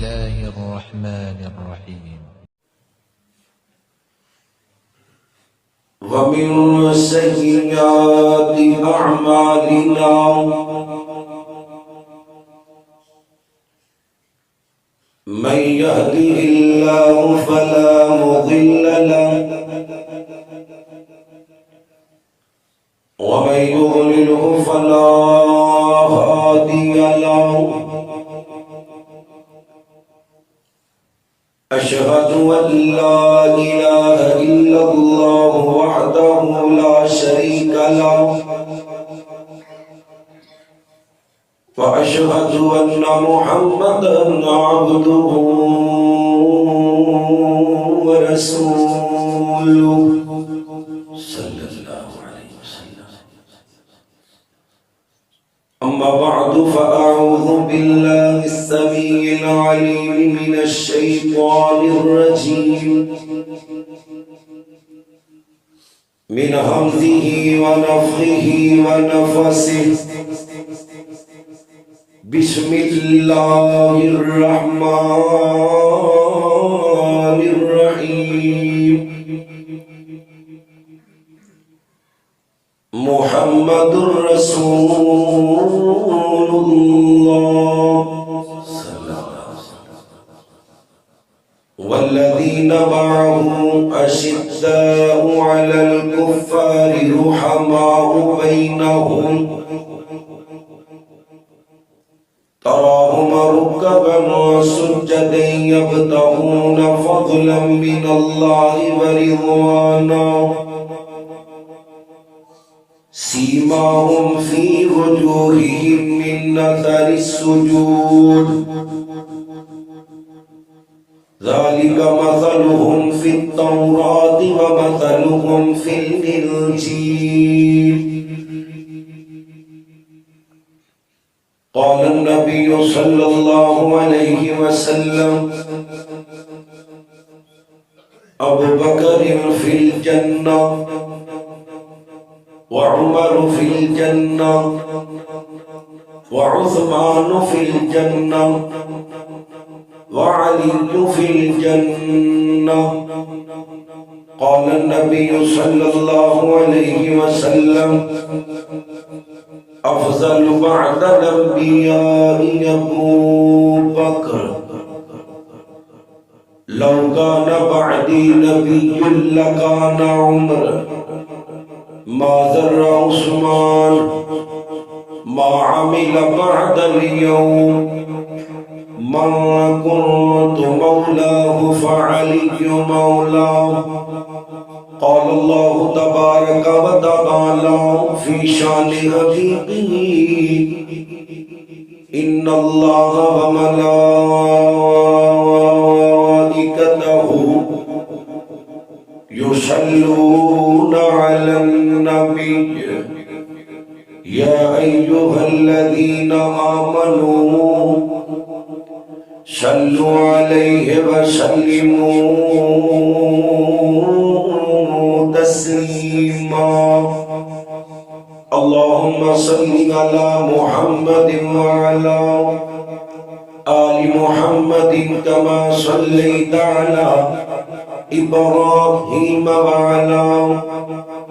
الله الرحمن الرحيم. ومن سيئات أعمالنا من يهده الله فلا مضل له ومن يضلله فلا هادي له. أشهد أن لا إله إلا الله وحده لا شريك له وأشهد أن محمدا عبده ورسوله صلى الله عليه وسلم. أما بعد فأعوذ بالله السميع العليم من الشيطان الرجيم من همزه ونفخه ونفسه. بسم الله الرحمن الرحيم. محمد رسول الله والذين معه أشداء على الكفار رحماء بينهم تراهم ركعا سجدا يبتغون فضلا من الله ورضوانا سيماهم في وجوههم من أثر السجود ذلك مثلهم في التوراة ومثلهم في الإنجيل. قال النبي صلى الله عليه وسلم أبو بكر في الجنة وعمر في الجنة وعثمان في الجنة وعلي في الجنة. قال النبي صلى الله عليه وسلم أفضل بعد الأنبياء أبو بكر لو كان بعدي نبي لكان عمر ما ضر عثمان ما عمل بعد اليوم من كنت مولاه فعلي مولاه. قال الله تبارك وتعالى في شان حبيبه إن الله وملائكته يصلون على النبي يا أيها الذين آمنوا صلوا عليه وسلموا تسليما. اللهم صل على محمد وعلى آل محمد كما صليت على إبراهيم وعلى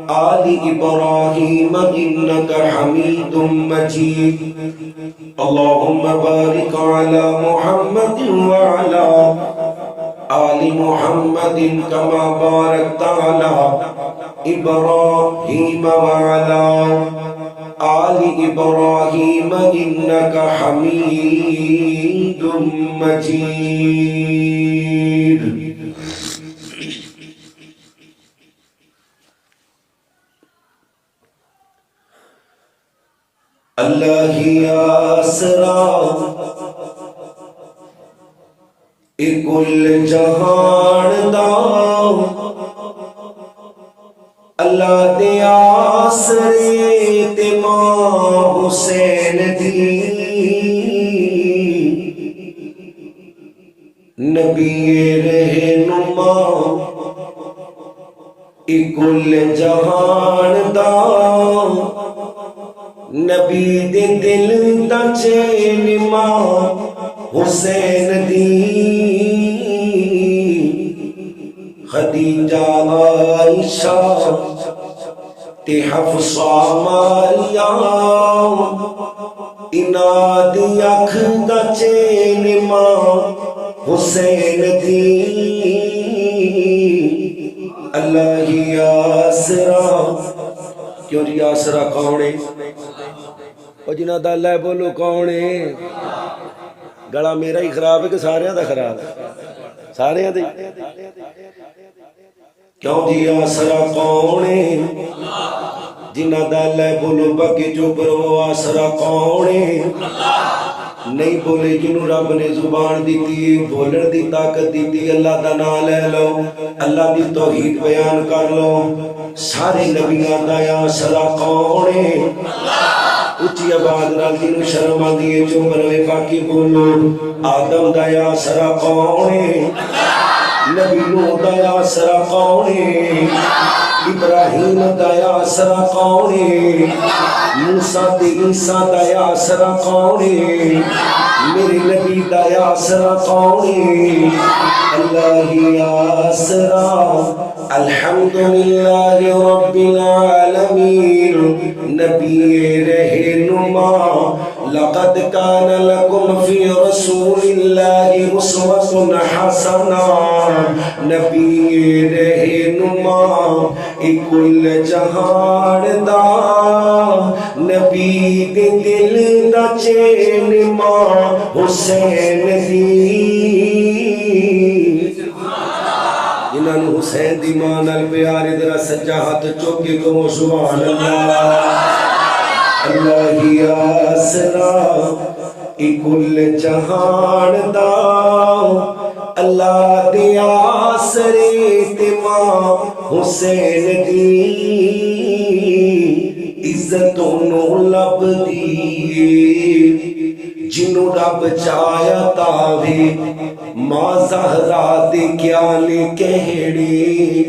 آل إبراهيم إنك حميد مجيد. اللهم بارك على محمد وعلى آل محمد كما باركت على إبراهيم وعلى آل إبراهيم إنك حميد مجيد. اللہ آسرا کل جہان دا اللہ دے آسرے تے ماں حسین دی نبی رہنما کل جہان دا نبی دے دل دا چین ماں حسین دی خدیجہ عائشہ تے حفصہ مریم انہاں دی اکھ دا چین ماں حسین دی اللہ ہی آسرا کیوں جی آسرا کون ہے او جنہاں دا اللہ بولو کون ہے گلا میرا ہی خراب ہے کہ سارے دا خراب ہے سارے دے کیوں جی آسرا کون ہے جنہ دا اللہ بولو باقی جو کرو آسرا کون ہے نہیں بولے جنہوں رب نے زبان دیتی بولن دی طاقت دیتی اللہ دا نام لے لو اللہ دی توحید بیان کر لو سارے نبیوں دا آسرا کون ہے اچھی آواز نال جنوں شرم آندی ہے چپ رہے باقی بولو آدم دا آسرا کون ہے نبی نوح دا آسرا کون ہے ابراہیم دا آسرا کون ہے موسیٰ تے عیسیٰ دا آسرا کون ہے میرے نبی دا آسرا کون ہے اللہ ہی آسرا الحمدللہ رب العالمین نبی رہنما لقد کان لکم فی رسول اللہ اسوۃ حسنہ نبی رہنما کل جہان دا نبی دے دل دا چین ماں حسین دی جنہاں نو حسین دی ماں نال پیار ذرا سجا ہاتھ چوکے کو سبحان اللہ اللہ ہی آسرا کل جہان دا اللہ دے آسرے تے ماں حسین دی عزتوں نو لب دی جنوں رب چایا تاوے ماں زہرا دے کیا لے کہڑے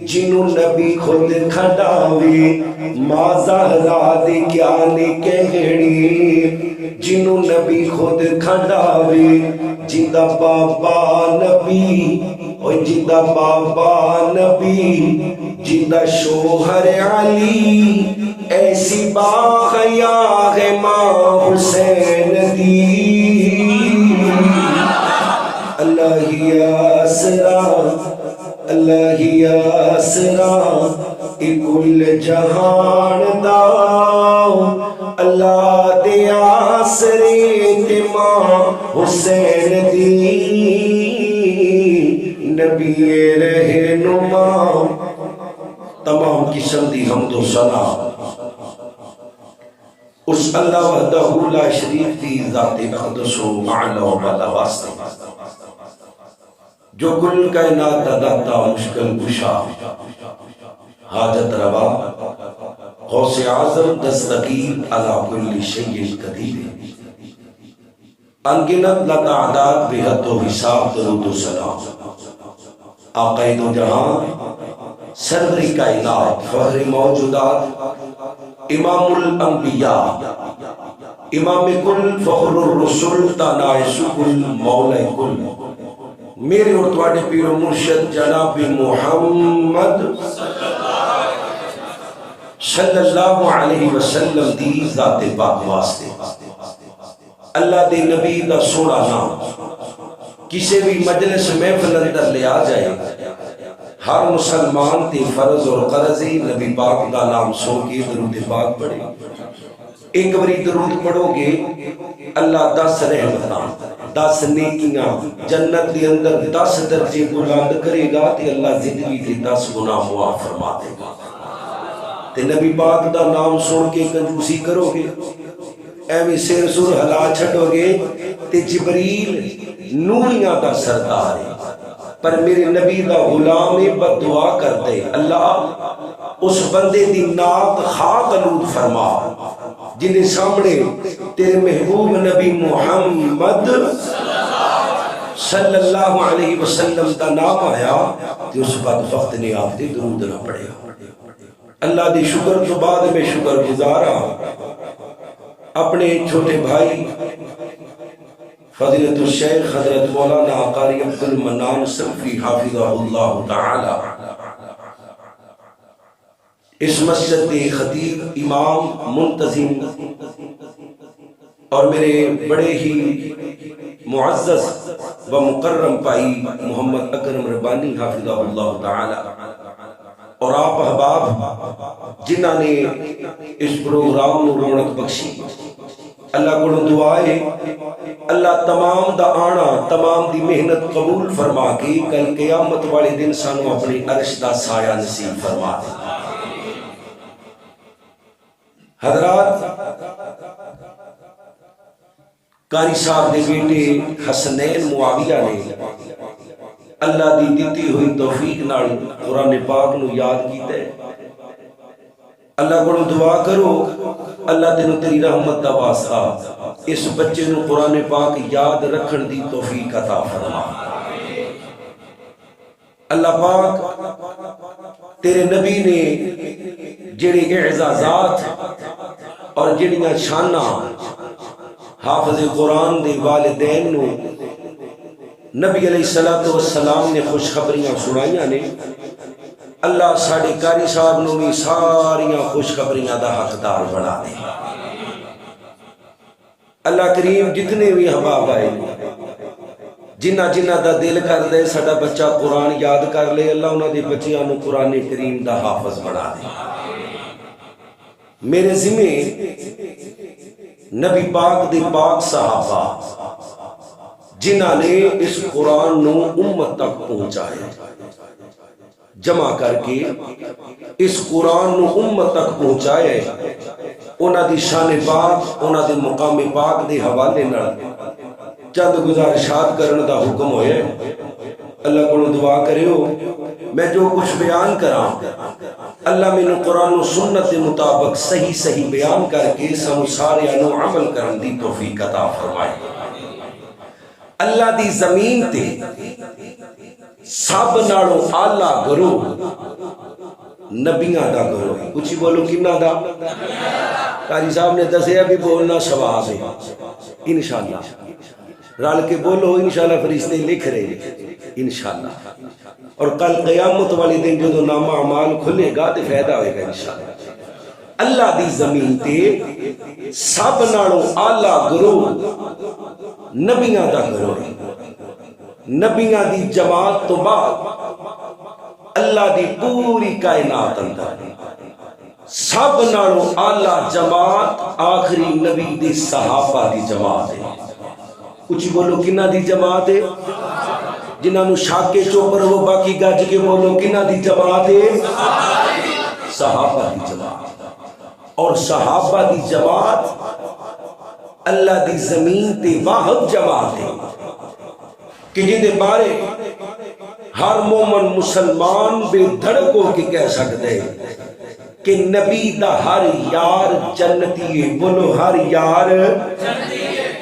جنوں نبی خود کھڑاوے ماں زہرا دے کیا لے کہڑے جنوں نبی خود کھڑاوے جندا بابا نبی اور جندا بابا نبی جندا شوہر علی ایسی باغیا ہے ماں حسین دی اللہ ہی آسرا اللہ ہی آسرا کل جہان دا اللہ دے آسرے تے ماں حسین دی نبی رہنما تمام قسم دی حمد و ثنا اس اللہ وحدہ لا شریف دی ذات اقدس و اعلی و بالا واسطے جو کل کائنات داتا مشکل کشا حاجت روا غوث اعظم دستگیر علی کل شیء قدیر انگنت لتعداد بحد و حساب درود و سلام آقا دو جہاں سرور کائنات فخر موجودات امام الانبیاء امام کل فخر الرسول تانائش کل مولا کل میرے اور تواڈے پیر و مرشد جناب محمد صلی اللہ علیہ وسلم دی ذات پاک واسطے اللہ دے نبی دا سونا نام کسی بھی مجلس محفل اندر لے آ جائے ہر مسلمان تے فرض اور قرضی نبی پاک دا نام سن کے درود پاک پڑھے ایک بری درود پڑھو گے اللہ 10 رحمتاں 10 نیکیاں جنت دے اندر 10 درجے بلند کرے گا تے اللہ زندگی دے 10 گناہ معاف فرما دے گا تے نبی پاک دا نام سن کے کنجوسی کرو گے ایویں سر سر ہلا چھٹو گے تے جبریل نوریاں دا سردار ہے پر میرے نبی دا غلام بد دعا کر دے اللہ اس بندے دی ناک خاک آلود فرما جنہیں سامنے تیرے محبوب نبی محمد صلی اللہ علیہ وسلم دا نام آیا کہ اس بدبخت نے آپ دے درود نہ پڑھے اللہ دی شکر تو بعد میں شکر گزارا اپنے چھوٹے بھائی فضیلت الشیخ حضرت مولانا قاری عبد المنان سلفی حافظہ اللہ تعالی اس مسجد کے خطیب، امام، منتظم اور میرے بڑے ہی معزز و مکرم بھائی محمد اکرم ربانی حافظہ اللہ تعالی اور آپ احباب جنہاں نے اس پروگرام نو رونق بخشی، اللہ کو دعائے اللہ تمام دا آنا، تمام دی محنت قبول فرما کے کل قیامت والے دن سانو اپنی عرش دا سایہ نصیب فرما دے۔ حضرات، قاری صاحب دے بیٹے حسنین معاویہ نے اللہ دی دیتی ہوئی توفیق نال قرآن پاک نو یاد کیتا ہے۔ اللہ کو دعا کرو اللہ تینوں تیری رحمت دا واسطہ اس بچے نو قرآن پاک یاد رکھن دی توفیق عطا فرما۔ اللہ پاک تیرے نبی نے جڑے اعزازات اور جڑیاں شاناں حافظ قرآن دے والدین نو نبی علیہ السلام نے خوشخبریاں سنائیاں نے، اللہ ساڑے قاری صاحب نو بھی ساریاں خوشخبریاں دا حقدار بنا دے۔ اللہ کریم جتنے بھی احباب آئے جنہ جنہ دا دل کر دے ساڑا بچہ قرآن یاد کر لے، اللہ انہاں دے بچیاں نو قرآن کریم دا حافظ بنا دے۔ میرے ذمہ نبی پاک دے پاک صحابہ جنہاں نے اس قرآن نو امت تک پہنچایا، جمع کر کے اس قرآن نو امت تک پہنچایا، انہاں دی شان پاک، انہاں دے مقام پاک دے حوالے نال چند گزارشات کرنے دا حکم ہویا ہے۔ اللہ کو دعا کریو میں جو کچھ بیان کراں اللہ میں قرآن و سنت مطابق صحیح صحیح بیان کر کے سانو سارے انو عمل کرن دی توفیق عطا فرمائے۔ اللہ دی زمین تے سب نالوں اعلیٰ گروہ نبیاں دا گروہ ہے۔ کچھ بولو کنہ دا؟ قاری صاحب نے دسیا بھی بولنا ثواب ہے انشاءاللہ، رال کے بولو انشاءاللہ فرشتے لکھ رہے ہیں انشاءاللہ، اور کل قیامت والی دن جو نامہ اعمال کھلے گا تو فائدہ ہوئے گا انشاءاللہ۔ اللہ دی زمین تے سب نالوں اعلیٰ گروہ نبیاں دا گروہ ہے۔ نبیاں دی جماعت تو بعد اللہ دی پوری کائنات اندر سب نالوں اعلیٰ جماعت آخری نبی دی صحابہ دی جماعت ہے۔ کچھ بولو کنہ دی جماعت ہے؟ جنہاں نو شاکے چوپر وہ باقی گاج کے بولو کنہ دی جماعت ہے؟ صحابہ دی جماعت۔ اور صحابہ دی جماعت اللہ دی زمین تے واحد جماعت ہے کہ جن دے بارے ہر مومن مسلمان بے دھڑک ہو کے کہہ سکتے کہ نبی دا ہر یار جنتی ہے۔ بولو ہر یار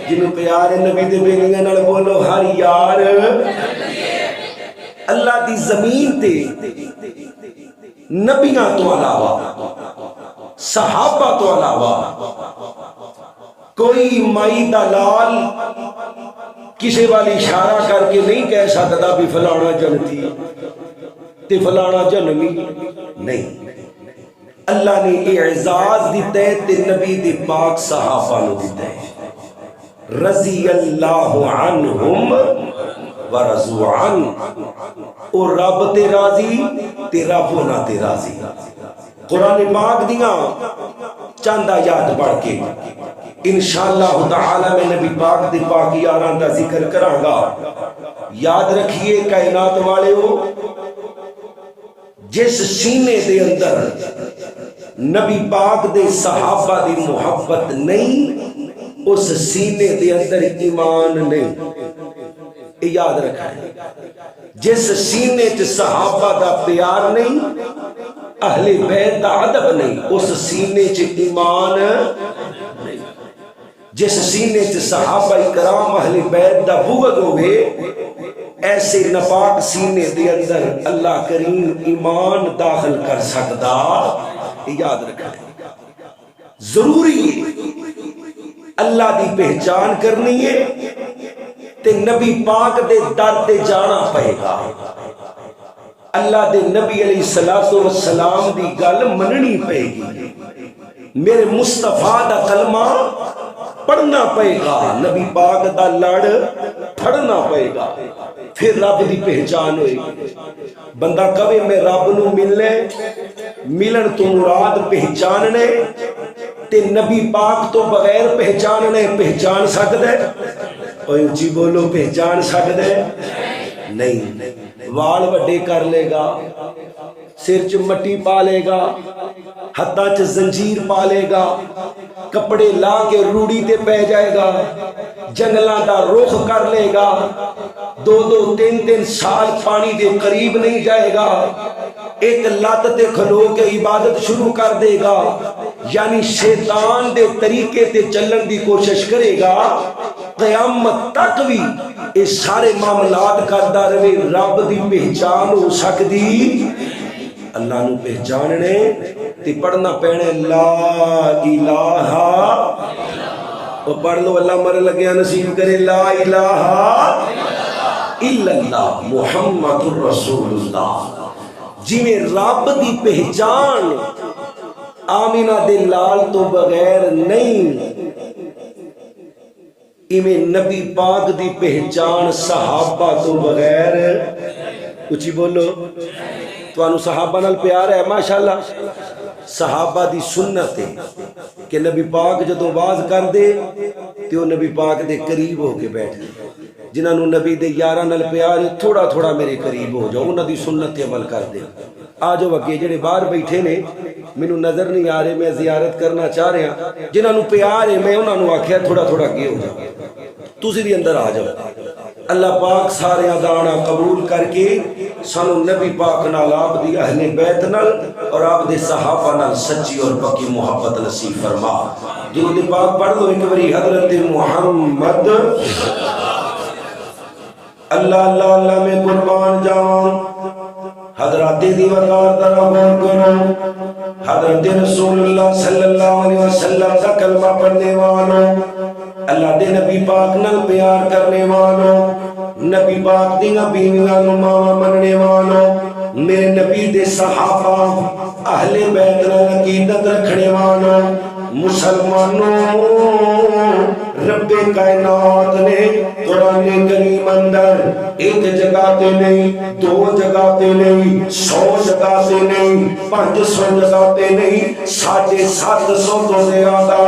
جنہوں پیار نبی دے بیلیاں نال بولو ہر یار۔ اللہ دی زمین تے نبیاں تو علاوہ صحابہ تو علاوہ کوئی مائی دا لال کسی والی اشارہ کر کے نہیں کہہ سکتا بھی فلانا جنتی تے فلانا جنمی نہیں۔ اللہ نے اعزاز دیتا ہے تے نبی دی پاک صحابہ نو دیتا ہے۔ رضی اللہ عنہم ورضوا عنہ، اور رب تے راضی تے رب ہونا تے راضی۔ قرآن پاک دیاں چند آیات پڑھ کے انشاءاللہ تعالی میں نبی پاک دی پاک یاراں دا ذکر کراں گا۔ یاد رکھیے کائنات والے ہو، جس سینے دے اندر نبی پاک دے صحابہ دی محبت نہیں، اس سینے دے اندر ایمان نہیں۔ یاد رکھیں، جس سینے چ صحابہ دا پیار نہیں، اہل بیت دا ادب نہیں، اس سینے چ ایمان نہیں۔ جس سینے چ صحابہ کرام اہل بیت دا بغض ہوئے، ایسے نپاک سینے دے اندر اللہ کریم ایمان داخل کر سکتا۔ یاد رکھیں، ضروری ہے اللہ دی پہچان کرنی ہے، تے نبی پاک دے در تے جانا پئے گا، اللہ دے نبی علیہ السلام دی گل مننی پئے گی، میرے مصطفیٰ دا کلمہ پڑھنا پئے گا، نبی پاک دا لڑ پڑھنا پئے گا، پھر رب دی پہچان ہوئے گی۔ بندہ کبھی میں رب نو ملنے ملن تو مراد پہچاننے تے نبی پاک تو بغیر پہچاننے پہچان سکتا ہے؟ اور اونچی بولو پہچان سکتا ہے؟ نہیں۔ وال وڈے کر لے گا، سر چ مٹی پا لے گا، ہتھاں چ زنجیر پا لے گا، کپڑے لا کے روڑی تے پہ جائے گا، جنگلاں دا رخ کر لے گا، 2-3 سال پانی دے قریب نہیں جائے گا، ایک لات تے کھلو کے عبادت شروع کر دے گا، یعنی شیطان دے طریقے تے چلن دی کوشش کرے گا، قیامت تک بھی یہ سارے معاملات کرتا رہے، رب دی پہچان ہو سکتی؟ اللہ نو پہچاننے تے پڑھنا پینے لا الہ، وہ پڑھ لو اللہ مر لگیا نصیب کرے، لا الہ الا اللہ محمد الرسول اللہ۔ جی میں رب دی پہچان آمینہ دے لال تو بغیر نہیں، ایویں نبی پاک دی پہچان صحابہ تو بغیر، کچھ ہی بولو، تو صحابہ نال پیار ہے ماشاءاللہ؟ صحابہ دی سنت ہے کہ نبی پاک جدو باز کر دے تو وہ نبی پاک دے قریب ہو کے بیٹھ دے، جنہوں نبی دے یاراں نال پیار ہے تھوڑا تھوڑا میرے قریب ہو جاؤ، انہاں دی سنت تے عمل کر دے۔ آج وکے جڑے باہر بیٹھے نے مینوں نظر نہیں آ رہے، میں زیارت کرنا چاہ رہا ہوں، جنہوں پیار ہے میں انہوں آکھیا تھوڑا تھوڑا کے ہو جاؤ، تسی بھی اندر آ جاؤ۔ اللہ پاک سارے دانا قبول کر کے سانو نبی پاک نال آپ دی اہل بیت نال اور آپ دے صحابہ نال سچی اور پکی محبت نصیب فرما۔ درود پاک پڑھ دو ایک باری حضرت محمد۔ اللہ اللہ اللہ میں قربان جاؤں، حضرات دی وقار طرح بول کرو، حضرت رسول اللہ صلی اللہ علیہ وسلم کا کلمہ پڑھنے والوں، اللہ دے نبی پاک نال پیار کرنے والوں، نبی پاک دیاں بیویاں نوں ماواں مننے والوں، میرے نبی دے صحابہ اہل بیت نال عقیدت رکھنے والوں، مسلمانوں، رب کائنات نے قرآن کریم اندر ایک جگہ تے نہیں، 2 جگہ تے نہیں، 100 جگہ تے نہیں، 500 جگہ تے نہیں، 750 تو زیادہ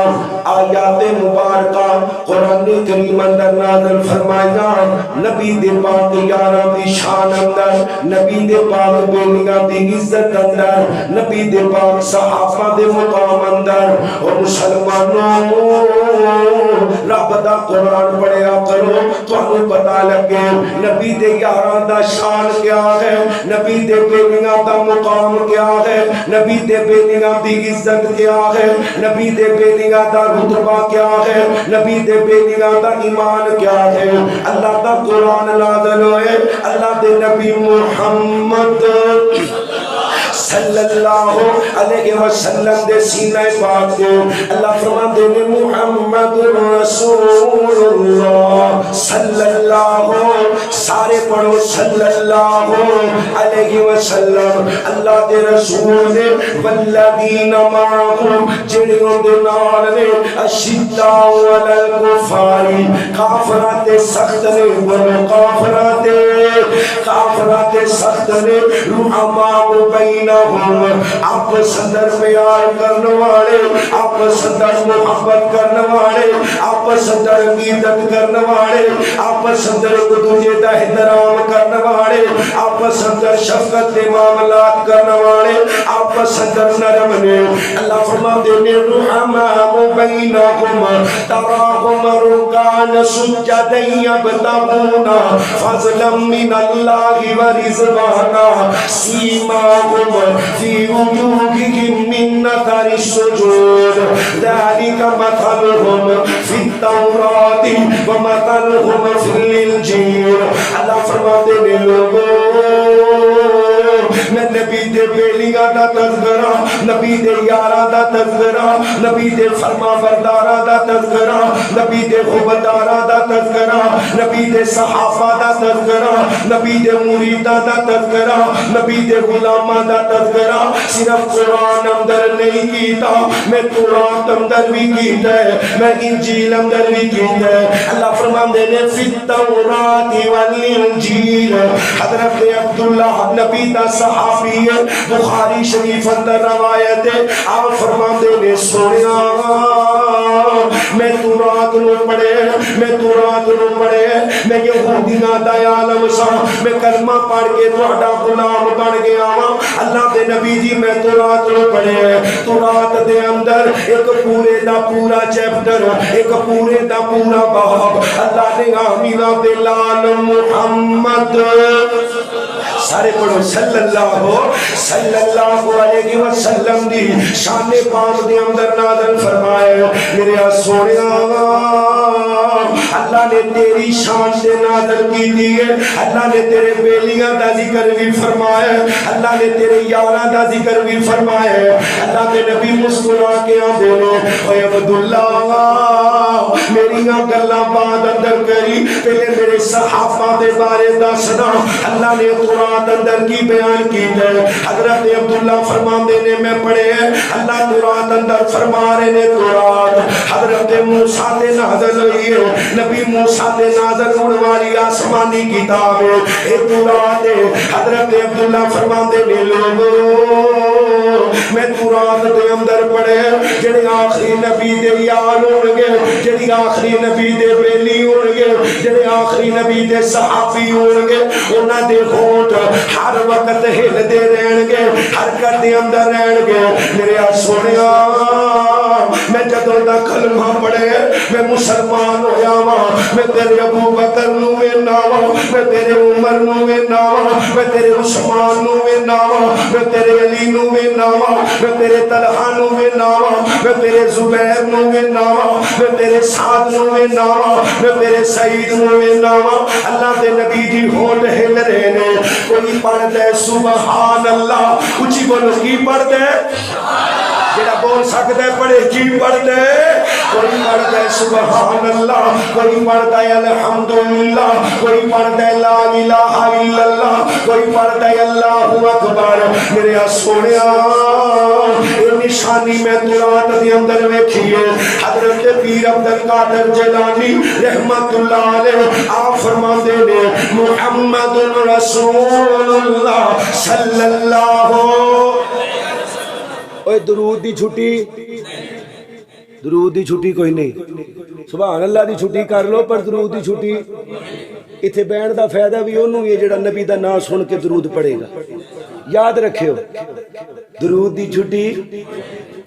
آیات مبارکہ قرآن کریم اندر نازل فرمایا، نبی دے پاک یاراں دی شان اندر، نبی دے پاک بیلیاں دی عزت اندر، نبی دے پاک صحابہ دے مقام اندر۔ اور مسلمانوں رب دا قرآن پڑھیا کرو، تانوں پتہ لگے نبی دے یاراں دا شان کیا ہے، نبی دے بیلیاں دا مقام کیا ہے، نبی دے بیلیاں دی عزت کیا ہے، نبی دے بیلیاں دا رتبہ کیا ہے، نبی دے بیلیاں دا ایمان کیا ہے۔ اللہ دا قرآن نازل ہوئے، اللہ دے نبی محمد صلی اللہ علیہ وسلم دے سینہ پاک کو اللہ فرماندے نے محمد رسول اللہ صلی اللہ، سارے پڑھو صلی اللہ علیہ وسلم۔ اللہ دے رسول نے والذین معہم جڑیوں دے نال نے اشداء علی الکفار، کافرات سخت نے، والکافرات کافرات سخت نے، رحماء بینہم آپس اندر پیار کرنے والے، آپس اندر محبت کرنے والے، آپس اندر عقیدت کرنے والے، آپس اندر ایک دوسرے کا احترام کرنے والے، آپس اندر شفقت کے معاملات کرنے والے، آپس اندر نرم نے۔ اللہ فرماتے ہیں رحماء بینہم تراہم رکعا سجدا یبتغون فضلا من اللہ ورضوانا سیماہم فی وجوہہم من اثر السجود ذلک مثلہم فی التوراۃ ومثلہم فی الانجیل۔ اللہ فرماتے ہیں لوگوں میں نبی دے بیلیاں دا تذکرہ، نبی دے یاراں دا تذکرہ، نبی دے فرما برداراں دا تذکرہ، نبی دے خبرداراں دا تذکرہ، نبی دے صحابہ دا تذکرہ، نبی دے مریداں دا تذکرہ، نبی دے غلاماں دا تذکرہ صرف قرآن اندر نہیں کیتا، میں تورات اندر بھی کیتا ہے، میں انجیل اندر بھی کیتا ہے۔ اللہ فرماندے نے فی التورات والانجیل، حضرت عبداللہ نبی دا صحابی ہے، بخاری شریف اندر روایت ہے، آپ فرماندے نے سنیا میں تورات نو پڑھے، میں تورات نو پڑھے، میں یہودیاں دا عالم سا، میں کلمہ پڑھ کے تہاڈا غلام بن گیا ہاں۔ اللہ دے نبی جی میں تورات نو پڑھے، تورات دے اندر ایک پورے دا پورا چیپٹر، ایک پورے دا پورا باب اللہ نے آمینہ بلال محمد سارے پڑھو صلی اللہ علیہ وسلم دی شان پاک دے اندر نازل فرمائے۔ میرے سونیا اللہ نے تیری شان سے نازل کی دیئے، اللہ نے تیرے بیلیاں دا ذکر بھی فرمائے، اللہ نے تیرے یاراں دا ذکر بھی فرمائے۔ اللہ کے نبی مسکرا کے آدھے اے عبداللہ میریاں گلاں بعد اندر کری، پہلے میرے صحابہ دے بارے دسنا۔ اللہ نے قرآن اندر کی بیان کی ہے، حضرت عبداللہ فرماندے نے میں پڑھے، اللہ قرآن اندر فرما رہے نے قرآن حضرت موسیٰ تے نازل ہوئی ہے، نبی موسیٰ تے نازل ہونے والی آسمانی کتاب ہے، اے قرآن ہے۔ حضرت عبداللہ فرماندے نے لوگوں میں قرآن دے اندر پڑھے جڑے آخری نبی دے یار ہونگے، جڑے آخری نبی دے بیلی ہونگے، جڑے آخری نبی دے صحابی ہونگے، انہاں دے ہونٹ ہر وقت ہل دے رہنگے، حرکت دے اندر رہنگے۔ میرے سونیا میں جدوں دا کلمہ پڑھے میں مسلمان ہویا ہاں، میں تیرے ابو بکر نو وینا وا، میں تیرے عمر نو وینا وا، میں تیرے عثمان نو وینا وا، میں تیرے علی نو وینا وا، میں تیرے طلحہ نو وینا وا، میں تیرے زبیر نو وینا وا، میں تیرے سعد نو وینا وا، میں تیرے سعید نو وینا وا۔ اللہ دے نبی دی ہونٹ ہل رہے نے، کوئی پڑھ دے سبحان اللہ، اچھی بولو کی پڑھ دے، جڑا بول سکتا ہے پڑھے کی پڑھ دے، کوئی پڑھ دے سبحان اللہ، کوئی پڑھ دے الحمدللہ، کوئی پڑھ دے لا الہ الا اللہ، کوئی پڑھ دے اللہ اکبر۔ میرے سونیا یہ نشانی میں قرآن دے اندر ویکھیے، حضرت پیر عبد القادر جیلانی رحمت اللہ علیہ آپ فرماندے نے محمد رسول اللہ صلی اللہ اوہ درود دی چھٹی، درود دی چھٹی کوئی نہیں، سبحان اللہ دی چھٹی کر لو پر درود دی چھٹی اتھے بین دا فائدہ بھی انہوں یہ جڑا نبی دا نام سن کے درود پڑے گا۔ یاد رکھیو درود دی چھٹی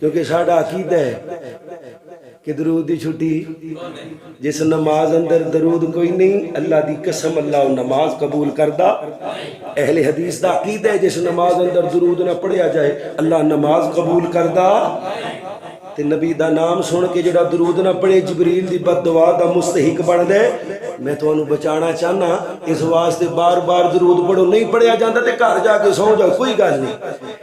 کیونکہ ساڈا عقیدہ ہے کہ درود دی چھٹی جس نماز اندر درود کوئی نہیں اللہ دی قسم اللہ نماز قبول کردہ۔ اہل حدیث دا عقیدہ ہے جس نماز اندر درود نہ پڑھیا جائے اللہ نماز قبول کردہ۔ تے نبی دا نام سن کے جڑا درود نہ پڑھے جبریل دی بد دعا دا مستحق بن دے۔ میں تو انہوں بچانا چاہنا اس واسطے بار بار درود پڑھو، نہیں پڑھیا جاندہ تے گھر جا کے سو جاؤ کوئی گل نہیں،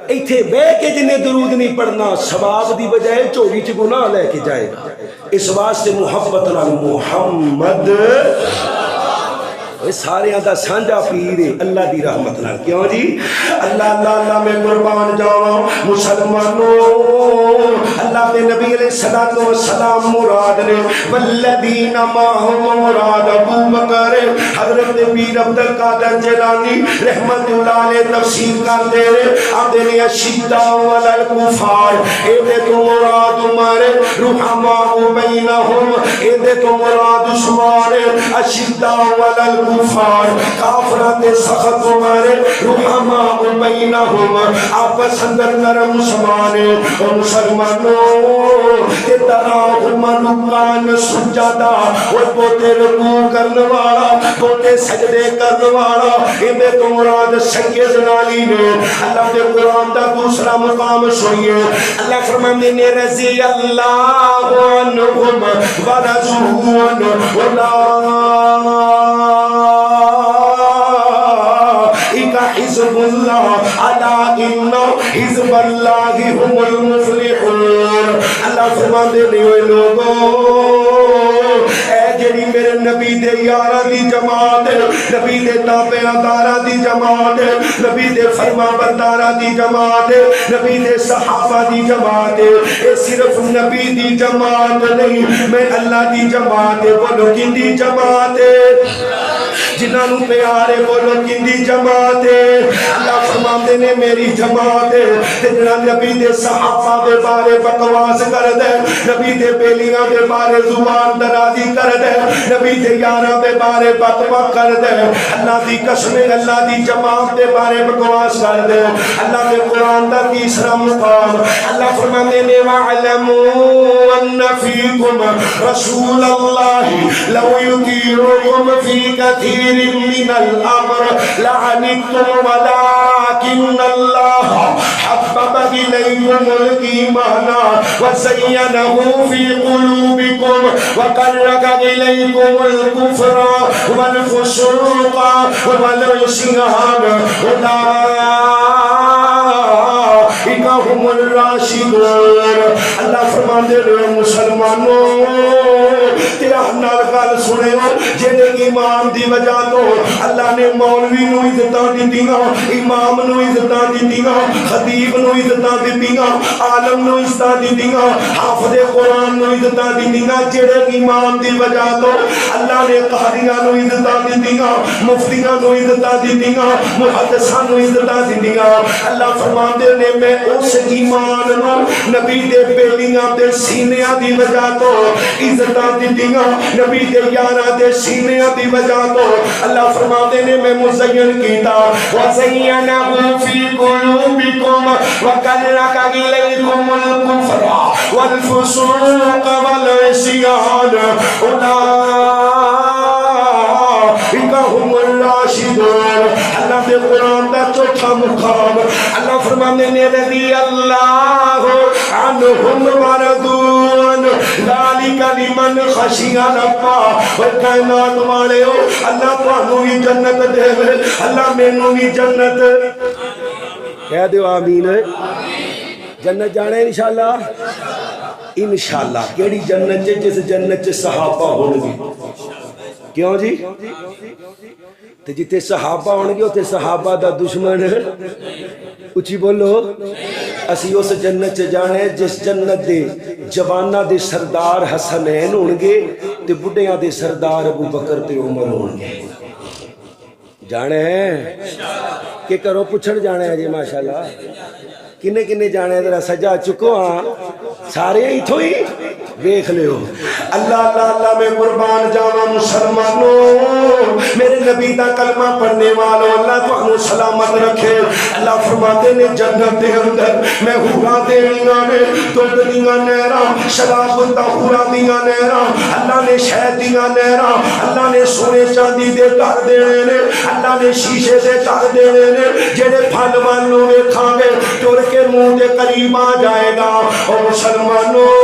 ایتھے بے کے جنہیں درود نہیں پڑھنا ثواب دی بجائے چوری چ گناہ لے کے جائے گا۔ اس واسطے محبت نال محمد سارے دا سانجا پیر اللہ دی رحمت نال، کیوں جی اللہ اللہ اللہ میں قربان جاواں مسلمانوں۔ اللہ دے نبی علیہ الصلوۃ والسلام مراد نے والذین معه مراد ابو بکر، حضرت پیر عبد القادر جیلانی رحمت اللہ علیہ تفسیر کر دے رہے آدھے نے اشداء علی الکفار، اے دے تو مراد عمر رحماء بینہم، اے دے تو مراد عثمان اشداء علی الکفار، کافرات سخت عمر رحماء بینہم، آپس اندر نرم عثمان اور مسلمانوں تراہم رکان سجدہ، وہ پوتے رکوع کرنے والا پوتے سجدے کرنے والا، اندے تو مراد سید نالی نے۔ اللہ دے قرآن دا دوسرا مقام سنیے، اللہ فرمانے نے رضی اللہ عنہم ورضوان حزب اللہ الا ان حزب اللہ هم المفلحون. اللہ فرماندے نے اوے لوگو اے جڑی میرے نبی دے یاراں دی جماعت، نبی دے تابعداراں دی جماعت، نبی دے فرما برداراں دی جماعت، نبی دے صحابہ دی جماعت، اے صرف نبی دی جماعت نہیں، میں اللہ دی جماعت. بولو کیندی جماعت جنہاں نوں پیارے، بولو کیندی جماعت. اللہ فرماندے نے میری جماعت تے جڑا نبی دے صحابہ دے بارے بکواس کر دے، نبی دے بیلیاں دے بارے زبان درازی کر دے، نبی دے یاراں دے بارے بکواس کر دے، اللہ دی قسم اللہ دی جماعت دے بارے بکواس کر دے. اللہ دے قرآن دا تیسرا مقام اللہ فرماندے نے وَاعْلَمُوا أَنَّ فِيكُمْ رَسُولَ اللَّهِ لَوْ يُطِيعُكُمْ فِي كَثِيرٍ مِّنَ الْأَمْرِ لَعَنِتُّمْ وَلَٰكِنَّ اللَّهَ حَبَّبَ إِلَيْكُمُ الْإِيمَانَ وَزَيَّنَهُ فِي قُلُوبِكُمْ وَكَرَّهَ إِلَيْكُمُ الْكُفْرَ وَالْفُسُوقَ وَالْعِصْيَانَ أُولَٰئِكَ هُمُ الرَّاشِدُونَ. اللہ فرماندے نے مسلمانوں دھیان نال گل سنو، جڑے ایمان دی وجہ تو اللہ نے مولوی نو عزتاں دتیاں، امام نو عزتاں دتیاں، خطیب نو عزتاں دتیاں، عالم نو عزتاں دتیاں، حافظ قرآن نو عزتاں دتیاں. جڑے ایمان دی وجہ تو اللہ نے قاضیاں نو عزتاں دتیاں، مفتیاں نو عزتاں دتیاں، محدثاں نو عزتاں دتیاں. اللہ فرماندے نے میں اس ایمان نو نبی دے بیلیاں تے سینیاں دی وجہ تو عزتاں دتیاں، نبی دے یاراں دے سینیاں دی وجہ تو اللہ فرماندے نے میں مزین کیتا. وَزَيَّنَهُ فِي قُلُوبِكُمْ وَكَرَّهَ إِلَيْكُمُ الْكُفْرَ وَالْفُسُوقَ وَالْعِصْيَانَ أُولَٰئِكَ هُمُ الرَّاشِدُونَ. اللہ دے قرآن دا چوتھا مقام اللہ فرماندے نے رضی اللہ عنہم ورضوا ذالک لمن خشی ربہ. اور کائنات والے ہو اللہ تانوں بھی جنت دے، اللہ مینوں بھی جنت. کہہ دیو آمین. جنت جانے انشاءاللہ انشاءاللہ. کیڑی جنت جس جنت صحابہ ہون گے. کیوں جی؟ تے جتے صحابہ ہون گے تے صحابہ دا دشمن اچھی بولو. اسی اس جنت جانے جس جنت دے جوانہ دے سردار حسنین ہون گے تے بڑھیاں دے سردار ابو بکر تے عمر ہون گے. جانے ہیں کہ کرو پچھڑ جانے ہیں جی ماشاءاللہ. کنے کنے جانے ذرا سجا چکو ہاں سارے ہی تھو ہی دیکھ لے ہو. اللہ اللہ اللہ میں قربان جاواں مسلمانوں میرے نبی دا کلمہ پڑھنے والوں اللہ تانوں سلامت رکھے. اللہ فرماتے نے جنت دے اندر میں حوراں دینیاں نے دودھ دیاں نہراں، شراب دا حوراں دیاں نہراں، اللہ نے شہد دیاں نہراں، اللہ نے سونے چاندی دے گھر دینے نے، اللہ نے شیشے دے گھر دینے نے. جڑے پھل والوں ویکھاں گے ٹر کے منہ دے قریب آ جائے گا. اور مسلمانوں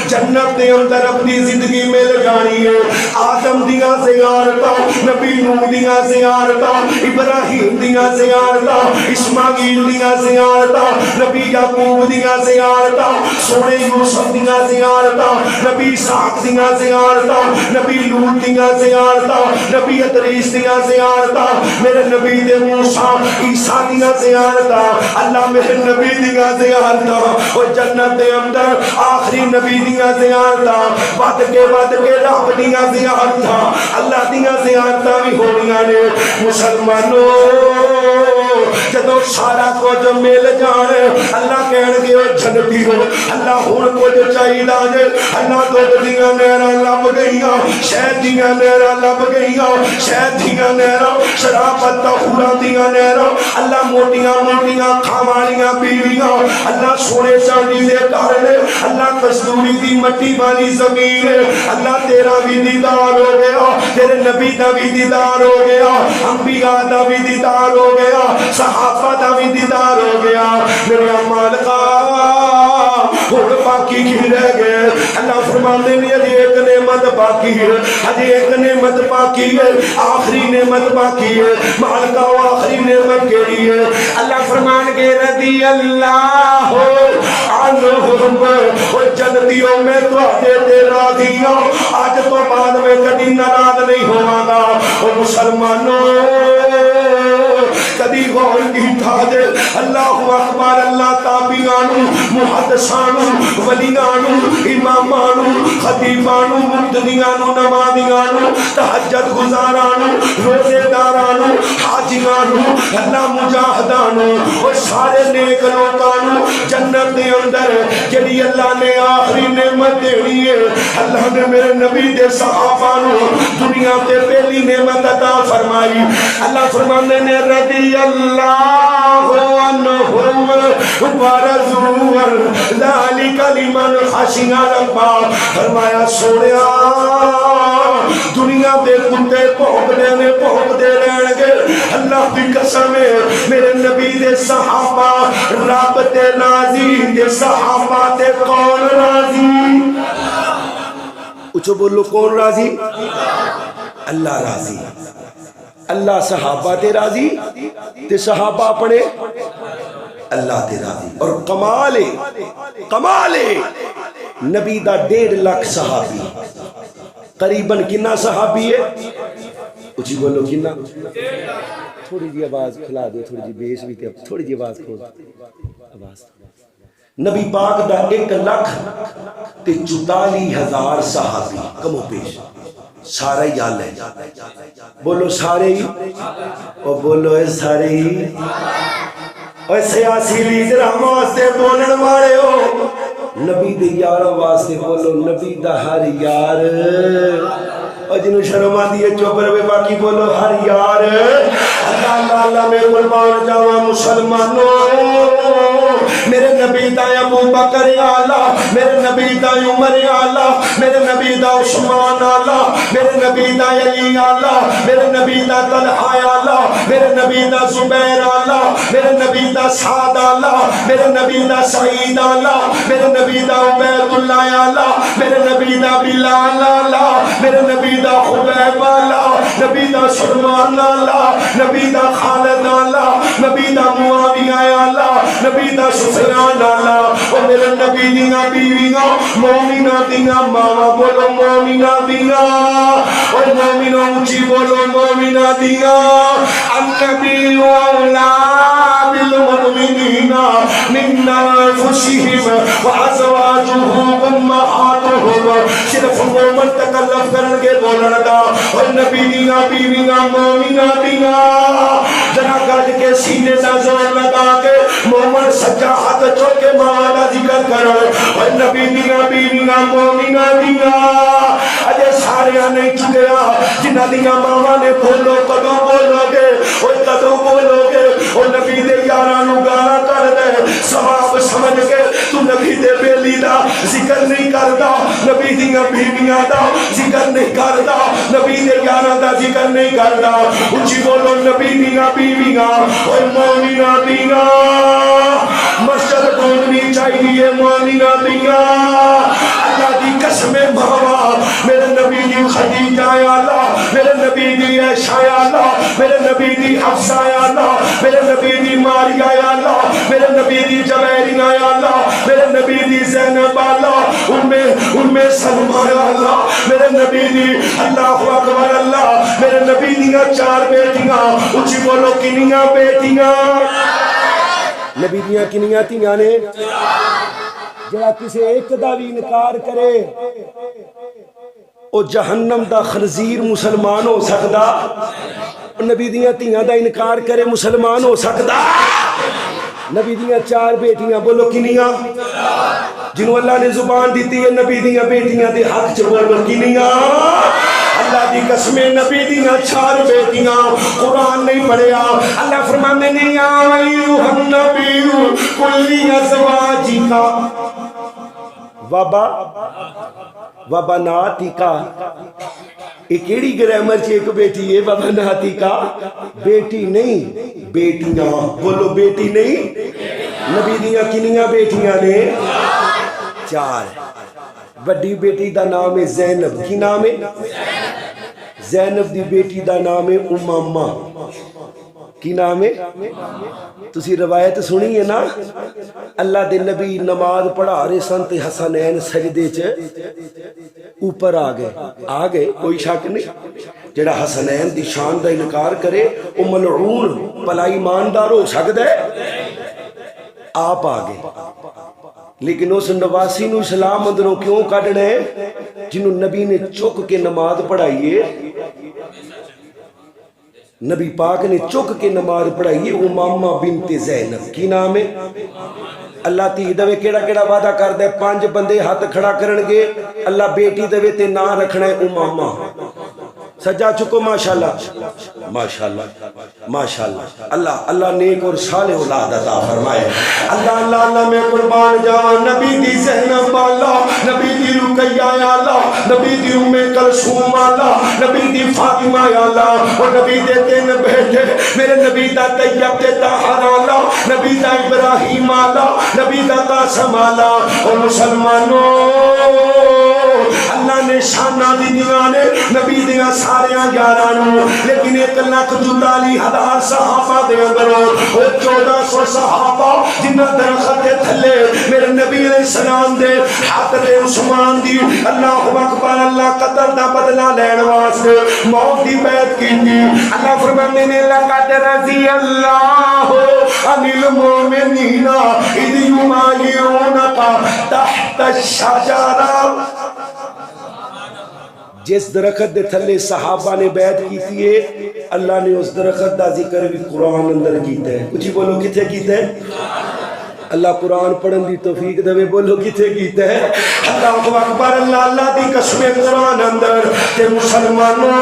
جنت دے اندر اپنی زندگی مل جانی ہے. آدم دیاں زیارتاں، نبی نوح دیاں زیارتاں، ابراہیم دیاں زیارتاں، اسماعیل دیاں زیارتاں، نبی یعقوب دیاں زیارتاں، سونے یوسف دیاں زیارتاں، نبی اسحاق دیاں زیارتاں، نبی لوط دیاں زیارتاں، نبی ادریس دیاں زیارتاں، میرے نبی دے موسیٰ عیسیٰ دیاں زیارتاں، اللہ میرے نبی دیاں زیارتاں. اور جنت دے اندر آخری نبی دیاں زیارتاں ود کے رب دیاں زیارتاں اللہ دیاں زیارتاں بھی ہونیاں نے. مسلمانوں جدو سارا کچھ مل جانے اللہ کہن گے جنتی ہو اللہ ہن کچھ چاہیے جے. اللہ دودھ دیاں نہراں لب گئیاں، شہد دیاں نہراں لب گئیاں، شہد دیاں نہراں، شرابت دا حوراں دیاں نہراں، اللہ موٹیاں موٹیاں کھاں والیاں بیویاں، اللہ سونے چاندی دے گھر نے، اللہ کستوری دی مٹی والی زمین ہے. اللہ تیرا بھی دیدار ہو گیا، تیرے نبی دا بھی دیدار ہو گیا، انبیاء دا بھی دیدار ہو گیا، صحابہ دا بھی دیدار ہو گیا. میرے مالکا ہن باقی کی رہ گئے؟ اللہ فرماندے نے ابھی ایک نعمت باقی ہے، ابھی ایک نعمت باقی ہے، آخری نعمت باقی ہے۔ مالکا و آخری نعمت کیڑی ہے؟ اللہ فرمان کے رضی اللہ عنہم، اور جنتیوں میں تو تے راضی ہوں، آج تو بعد میں کبھی ناراض نہیں ہوواں گا۔ اور مسلمانوں کبھی غور کی تھا دے اللہ اکبر، اللہ تابعانو محدثانو ولیانو امامانو خطیبانو مقتدیانو نمازیانو تہجد گزارانو روزے دارانو حاجیانو اللہ مجاہدانو اور سارے نیک لوگانو جنت دے اندر جڑی اللہ نے آخری نعمت دینی ہے، اللہ نے میرے نبی دے صحابانو دنیا تے پہلی نعمت عطا فرمائی۔ اللہ فرمانے نے رضی اللہ عنہم ورضوا ذالک لمن خشی ربہ، فرمایا سونیا دنیا دے کتے بھونکدے رہن گے، اللہ کی قسم ہے میرے نبی دے صحابہ رب تے راضی، تے صحابہ تے کون راضی؟ اچھو بولو کون راضی؟ اللہ راضی، اللہ صحابہ تے راضی تے صحابہ اپنے اللہ تے راضی۔ اور کمال نبی دا 1.5 لاکھ صحابی، قریباً کنا صحابی ہے؟ اچھی بولو کنا؟ تھوڑی جی آواز کھلا دے، تھوڑی جی بیس بھی تے تھوڑی جی آواز کھول آواز۔ نبی پاک دا 1 لاکھ تے 44,000 صحابی کم و بیش، سارے ہی آل ہے، بولو سارے ہی، اور بولو اے سارے ہی، اور سیاسی لیڈر ہم واسطے بولن والے ہو، نبی دے یار واسطے بولو نبی دا ہر یار، اور جنہوں شرم آتی ہے چوپ روے باقی بولو ہر یار۔ اللہ اللہ میں قربان جاواں مسلمانوں، میرے نبی دا ابو بکر آلہ، میرے نبی دا عمر آلہ، میرے نبی دا عثمان آلہ، میرے نبی دا علی آلہ، میرے نبی دا طلحہ آلہ، میرے نبی دا زبیر آلہ، میرے نبی دا سعد آلہ، میرے نبی دا سعید آلہ، میرے نبی دا عبید اللہ آلہ، میرے نبی دا بلال آلہ، میرے نبی دا خبیب آلہ، نبی دا سلمان آلہ، نبی دا خالد آلہ، نبی دا معاویہ آلہ، نبی دا سفیان آلہ، اور میرے نبی دیاں بیویاں مومنہ دیاں ماما بولو مومنہ دیاں، اور مومنہ اونچی بولو مومنہ دیاں۔ النبی اولا بالمؤمنین من انفسہم وازواجہ امہاتہم، صرف مومن تکلف کرن کے بولن دا، اور نبی دیاں بیویاں مومنہ دیاں، ذرا گج کے سینے دا زور لگا کے مومن سجا ہاتھ چھوڑ کے مالا ذکر کرو، اور نبی دیاں بیویاں مومنہ دیاں۔ اجے سارے نہیں چکیا جنہ دیاں ماما نے بولو کدوں بولو گے، اور کدوں بولو گے، اور نبی دے یارانو گانا کر دے ثواب سمجھ کے تو نبی دے بیلی دا ذکر نہیں کردا، نبی دیاں بیویاں دا ذکر نہیں کردا، نبی دے یاراں دا ذکر نہیں کردا۔ اونچی بولو نبی دیاں بیویاں اور مومنہ دیاں، مسجد گھومنی چاہیے مومنہ دیاں۔ اللہ دی قسم بابا میرے نبی دی خدیجہ آلہ، میرے نبی دی عائشہ آلہ، میرے نبی دی حفصہ آلہ، میرے نبی دی ماریہ آلہ، میرے نبی دی جویریہ آلہ، میرے نبی دی زینب آلہ، ان میں سلمہ آلہ، میرے نبی دی اللہ اکبر اللہ، میرے نبی دیاں 4 بیٹیاں، اچھی بولو کنیاں بیٹیاں؟ نبی دیاں کنیاں تیاں نے؟ جڑا کسی ایک دا بھی انکار کرے او جہنم دا خنزیر مسلمان ہو سکدا؟ نبی دیاں تیاں دا انکار کرے مسلمان ہو سکدا؟ نبی دیاں 4 بیٹیاں، بولو کنیاں؟ جنہوں اللہ نے زبان دیتی ہے نبی دیاں بیٹیاں دے حق چ بولو کنیاں؟ اللہ دی قسم نبی دیاں 4 بیٹیاں، قرآن نہیں پڑھیا، اللہ فرمانے نے یا ایھا النبی قل لازواجک وبناتک، ایک ایڑی گرامر چ ایک بیٹی ہے وبناتک، بیٹی نہیں بیٹیاں، بولو بیٹی نہیں۔ نبی دیاں کنیاں بیٹیاں نے؟ 4 بڑی بیٹی دا نام ہے زینب کی نام ہے زینب دی بیٹی دا نام ہے امامہ کی نام ہے تسی روایت سنی ہے نا اللہ دے نبی نماز پڑھا رہے سن تے حسنین سجدے چ اوپر آ گئے کوئی شک نہیں جڑا حسنین دی شان دا انکار کرے او ملعون بھلا ایماندار ہو سکدا ہے آپ آ گئے لیکن اس نواسی نو اسلام اندروں کیوں کڈنا ہے جنہوں نبی نے چک کے نماز پڑھائیے نبی پاک نے چک کے نماز پڑھائیے امامہ بنت زینب کی نام ہے اللہ تی دوے کیڑا کیڑا وعدہ کر دے 5 بندے ہاتھ کھڑا کرن گے اللہ بیٹی دوے تے نا رکھنا ہے امامہ سجا چکو ماشاءاللہ ماشاءاللہ ماشاءاللہ اللہ نیک اور صالح اولاد عطا فرمائے اللہ میں قربان جاواں نبی دی زینب والا نبی دی رقیہ اللہ نبی دی ام کلثوم اللہ نبی دی فاطمہ اللہ اور نبی دے 3 بیٹے میرے نبی دا طیب تے طاہر اللہ نبی دا ابراہیم اللہ نبی دا قاسم اللہ اور مسلمانوں اللہ نے شانہ دی دیوانے نبی دیاں ساریاں 11 نو لیکن 1,42,000 صحابہ دے اندر اور 1400 صحابہ جنہ درخت دے تھلے میرے نبی علیہ السلام دے ہاتھ دے عثمان دی اللہ اکبر اللہ قتل دا بدلہ لین واسطے موت دی بیعت کی تھی اللہ فرمانے نے لقد رضی اللہ عن المؤمنین اذ یبایعونک تحت الشجرہ جس درخت دے تھلے صحابہ نے بیعت کی تھی اللہ نے اس درخت دا ذکر بھی قرآن اندر کیتا ہے کچھ بولو کتھے کیتا ہے اللہ قرآن پڑھن دی توفیق دے بولو کتھے کیتا ہے اللہ اکبر اللہ دی قسم قرآن اندر تے مسلمانوں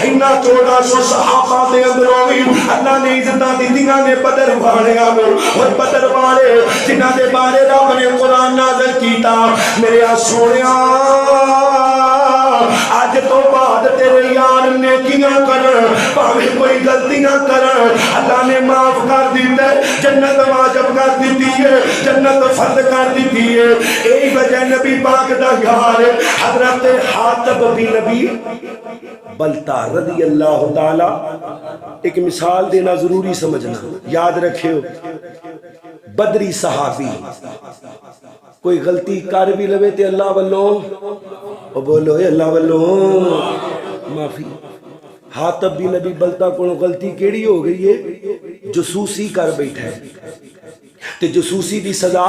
انہا 1400 صحابہ دے اندروں بھی اللہ نے عزتہ دیدیاں نے بدر والے اور بدر والے جنہ دے بارے رب نے قرآن نازل کیتا میرے سونیاں آج تو بعد تیرے یار نے کیا کرن پاوے کوئی غلطیاں کرن اللہ نے معاف کر دیتا ہے جنت واجب کر دیتی ہے جنت فرض کر دیتی ہے یہی وجہ نبی پاک دا یار حضرت حاتب بھی نبی بلتا رضی اللہ تعالی ایک مثال دینا ضروری سمجھنا یاد رکھے بدری صحابی کوئی غلطی کر بھی لوے تے اللہ والوں او بولو اے اللہ والوں معافی حاتب بھی نبی بلتا کو غلطی کیڑی ہو گئی ہے جسوسی کر بیٹھا ہے تے جسوسی دی سزا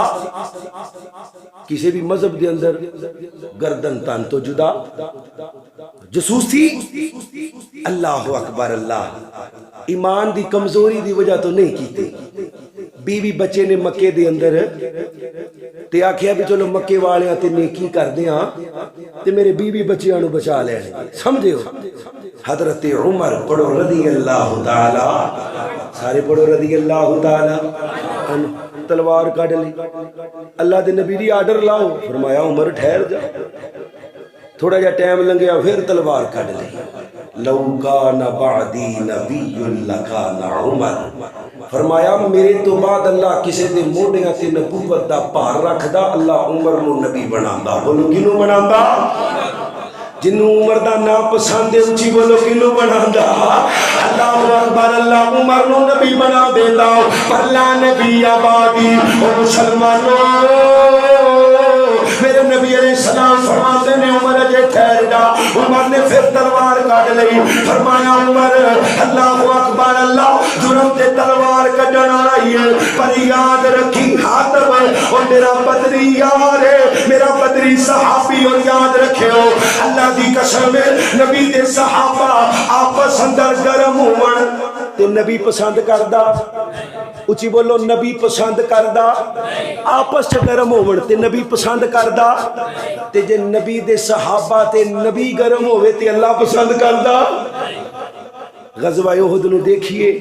کسی بھی مذہب دے اندر گردن تن تو جدا جسوسی اللہ اکبر اللہ ایمان دی کمزوری دی وجہ تو نہیں کیتے بیوی بچے نے مکے دے اندر تے آکھیا بھی چلو مکے والے تے نیکی کر دیاں تے میرے بیوی بچیاں نو بچا لینے سمجھے ہو حضرت عمر پڑھو رضی اللہ تعالی سارے پڑھو رضی اللہ تعالی تلوار کاٹ لی اللہ دے نبی دی آرڈر لاؤ فرمایا عمر ٹھہر جا تھوڑا جا ٹائم لنگیا پھر تلوار کاٹ لی لو کان بعدی نبی لکان عمر فرمایا میرے تو بعد اللہ کسے دے موڑیاں تے نبوت دا پار رکھ دا اللہ عمر نو نبی بناندا بولو کنو بناندا جنوں عمر دا نام پسند ہے اچھی بولو کنو بناندا اللہ اکبر اللہ عمر نو نبی بنا دیتا پر لا نبی آبادی او مسلمانوں میرے نبی علیہ السلام فرماتے نے عمر اجے ٹھہر جا عمر نے پھر تلوار کاٹ لئی فرمایا عمر اللہ اکبر اللہ جرم تے تلوار کڈنا آئی ہے پر یاد رکھی حاتب اور میرا بدری یار ہے میرا بدری صحابی اور یاد رکھے ہو اللہ دی قسم نبی دے صحابہ آپس اندر گرم ہون تے نبی پسند کردا اچھی بولو نبی پسند کردا آپس سے گرم ہون تے نبی پسند کردا تے جے نبی دے صحابہ تے نبی گرم ہوئے تے اللہ پسند کردا غزوہ احد نو دیکھیے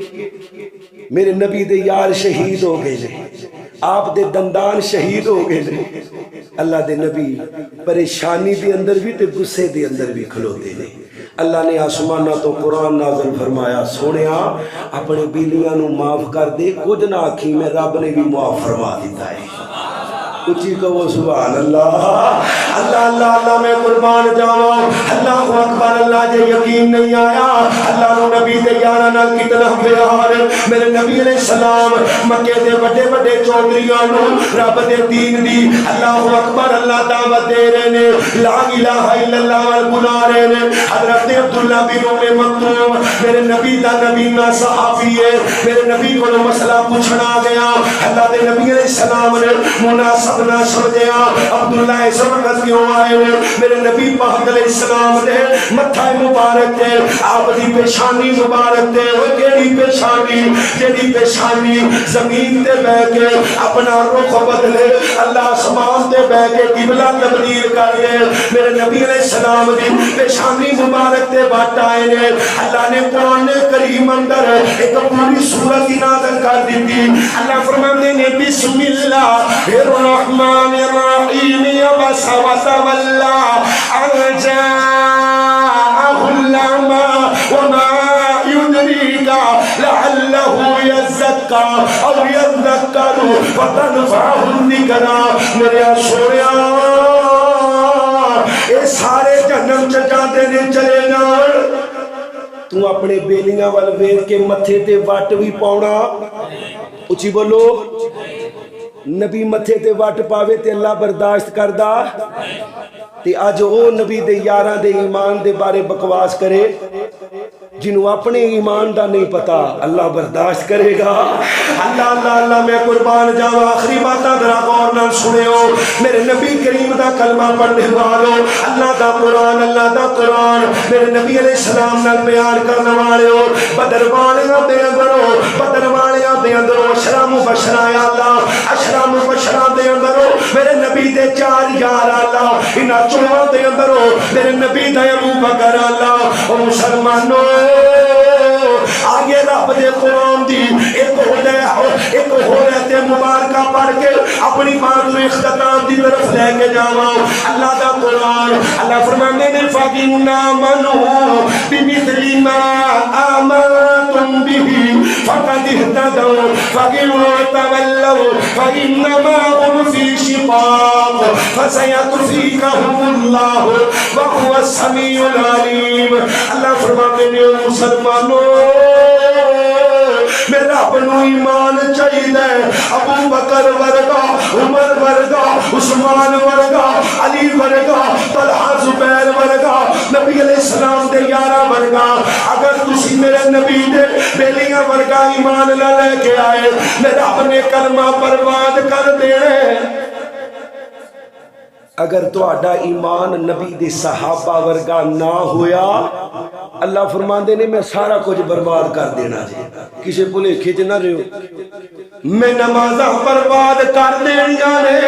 میرے نبی دے یار شہید ہو گئے آپ دے دندان شہید ہو گئے اللہ دے نبی پریشانی دے اندر بھی تے غصے دے اندر بھی کھلوتے نے اللہ نے آسمانہ تو قرآن نازل فرمایا سونیا اپنے بیلیاں نو معاف کر دے کچھ نہ آکھی میں رب نے بھی معاف فرما دیتا ہے اچھی کہو سبحان اللہ اللہ اللہ اللہ میں قربان جاواں اللہ اکبر اللہ جے یقین نہیں آیا اللہ نو نبی دے یاراں نال کتنا پیار میرے نبی علیہ السلام مکے دے بڑے بڑے چودھریاں نو رب دے دین دی اللہ اکبر اللہ دعوت دے رہے نے لا الہ الا اللہ وال بلا رہے نے حضرت عبداللہ بن ام مکتوم میرے نبی دا نبی نا صحابی ہے میرے نبی کو مسئلہ پوچھنا گیا اللہ دے نبی علیہ السلام نے مناسب نہ سمجھیا عبداللہ اس وقت کیوں آئے ہوئے میرے نبی پاک علیہ السلام دے متھا مبارک دے آپ دی پیشانی مبارک دے وہ کیڑی پیشانی جیڑی پیشانی زمین تے بہ کے اپنا رخ بدلے اللہ آسمان تے بہ کے قبلہ تبدیل کر دے میرے نبی علیہ السلام دی پیشانی مبارک تے بات آئے نے اللہ نے قرآن کریم اندر ایک پوری سورت نازل کر دی تھی اللہ فرماتے نے بسم اللہ الرحمن الرحیم عبس وتولى ان جاءه الأعمى وما يدريك لعله يزكى أو يذكر فتنفعه الذكرى میرے سویا اے سارے جہنم چ جاندے نے چلے جان تو اپنے بیلیاں وال ویکھ کے متھے تے وٹ بھی پاؤنا اچھی بولو نبی متھے تے وٹ پاوے تے اللہ برداشت کردا تے اج او نبی دے یاراں دے ایمان دے بارے بکواس کرے جنہوں اپنے ایمان دا نہیں پتا اللہ برداشت کرے گا اللہ اللہ اللہ میں قربان جاواں آخری باتاں ذرا غور نال سنیو میرے نبی کریم دا کلمہ پڑھنے والو اللہ دا قرآن میرے نبی علیہ السلام نال بیان کرنے والو بدر والیاں دے اندرو اشرا مبشرا یا اللہ اشرا مبشرا دے اندرو میرے نبی دے چار یار اللہ انہاں چوہاں دے اندرو میرے نبی دا ابو بکر اللہ او مسلمانوں آگے رب دے قرآن دی ایک ہو رہتے مبارکہ پڑھ کے اپنی بات میں اختتام دی طرف لے کے جاواں اللہ دا قرآن اللہ فرمانے نے فَإِنْ آمَنُوا بِمِثْلِ مَا آمَنْتُمْ بِهِ فَقَدِ اهْتَدَوْا فَإِنْ تَوَلَّوْا فَإِنَّمَا هُمْ فِي شِقَاقٍ فَسَيَكْفِيكَهُمُ اللَّهُ وَهُوَ السَّمِيعُ الْعَلِيمُ اللہ فرماتے نے مسلمانوں میرا اپنو ایمان چاہیے ابو بکر ورگا عمر ورگا عثمان ورگا علی ورگا طلحہ زبیر ورگا نبی علیہ السلام دے یارہ ورگا اگر تسی میرے نبی دے بیلیاں ورگا ایمان نہ لے کے آئے میرا اپنے کلمہ برباد کر دینے اگر تو آڈا ایمان نبی دے صحابہ ورگا نہ ہویا اللہ فرماندے نے میں سارا کچھ برباد کر دینا جی کسی بولے کھچ نہ رہے ہو میں نمازہ برباد کر دینا نے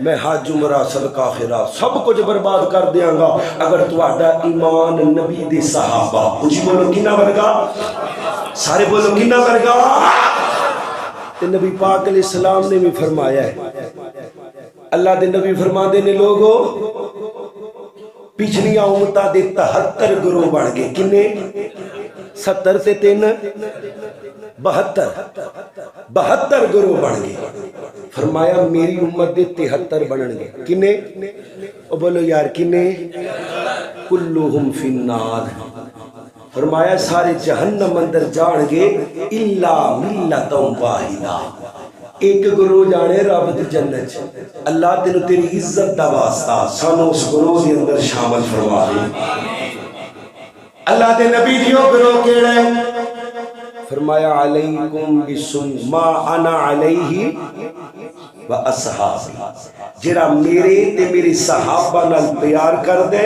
میں حج عمرہ صدقہ خیرات سب کچھ برباد کر دیاں گا اگر تو آڈا ایمان نبی دے صحابہ کچھ بولو کنا ورگا سارے بولو کنا ورگا تے نبی پاک علیہ السلام نے بھی فرمایا ہے اللہ دے نبی فرماندے نے لوگو پچھلیاں امتاں دے 73 گروہ بڑھ گئے کنے 70 سے 3 72 گروہ بڑھ گئے فرمایا میری امت دے 73 بڑھن گئے کنے او بولو یار کنے کلہم فی النار فرمایا سارے جہنم اندر جان گے الا ملت واحدہ ایک گروہ جانے رب دی جنت اللہ تینو تیری عزت دا واسطہ سانو اس گروہ دی اندر شامل فرما دے اللہ دے نبی دیو گروہ کیڑے فرمایا علیکم بسن ما انا علیہ و اصحابی جرا میرے تے میری صحابہ نال پیار کر دے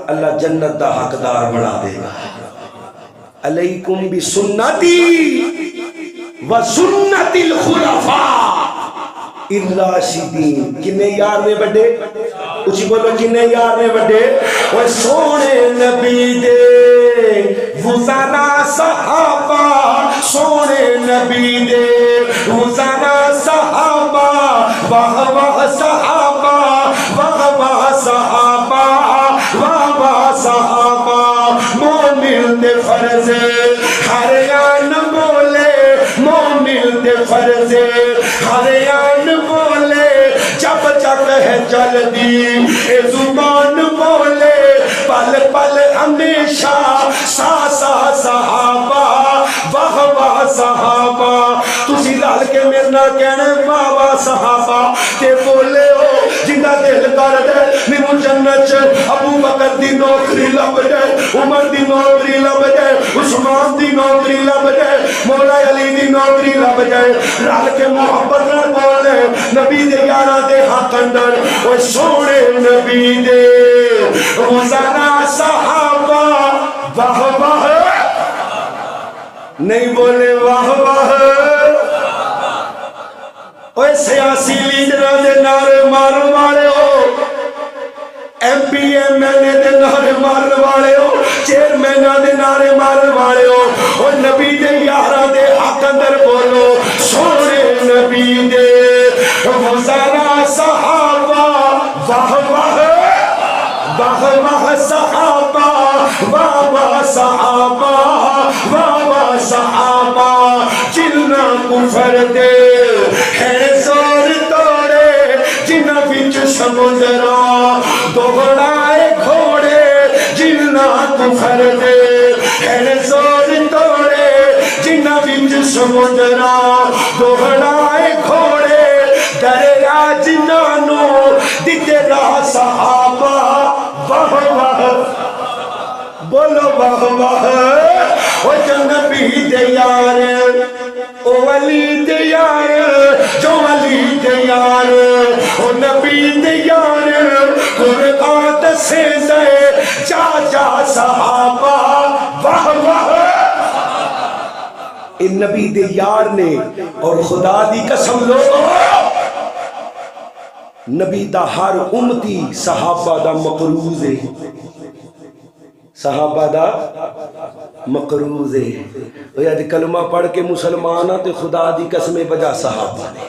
اللہ جنت دا حقدار بنا دے گا علیکم بسنتی وَسُنَّتِ الْخُلَفَاءِ الراشدین کنے یار میں بڑے اچھی بولو کنے یار میں بڑے وہ سونے نبی دے وزانا صحابہ سونے نبی دے وزانا صحابہ واہ واہ صحابہ واہ واہ صحابہ واہ واہ صحابہ مومن دے فرض ہریان بولے مومن دے فرض ہریان بولے اے زبان بولے پل پل ہمیشہ سا سا صحابہ واہ واہ صحابہ تسی لال کے میرے نال کہنے واہ واہ صحابہ تے بولے ہو جنہ دل کر دے مینوں جنت چ ابو بکر دی نوکری لب جائے عمر دی نوکری لب جائے عثمان دی نوکری لب جائے مولا علی دی نوکری لب جائے رل کے محبت نال بولے نبی دے یاراں دے حق اندر او سونے نبی دے روزانہ صحابہ واہ واہ نہیں بولے واہ واہ اوے سیاسی لیڈراں دے نعرے مارن والے ہو M P M L A دے نعرے مارن والے ہو چیئرمیناں دے نعرے مارن والے ہو اور نبی دے یاراں دے حق اندر بولو سونے نبی دے روزانہ صحابہ واہ واہ واہ واہ صحابہ واہ واہ صحابہ واہ واہ صحابہ جنہ کفر دے ہے زور توڑے جنہ وچ سمندراں دوڑائے گھوڑے جنہ کفر دے ہے زور توڑے جنہ وچ سمندراں دوڑائے گھوڑے دریا جنہاں نو دتے راہ صحابہ واہ واہ بولو واہ واہ او نبی دے یار او علی دے یار جو علی دے یار او نبی دے یار قرآن دسے دے جا جا صحابہ واہ واہ ان نبی دے یار نے اور خدا دی قسم لوگو نبی دا ہر امتی صحابہ دا مقروض ہے صحابہ دا مقروض ہے وہ آج کلمہ پڑھ کے مسلمانہ تے خدا دی قسم بجا صحابہ نے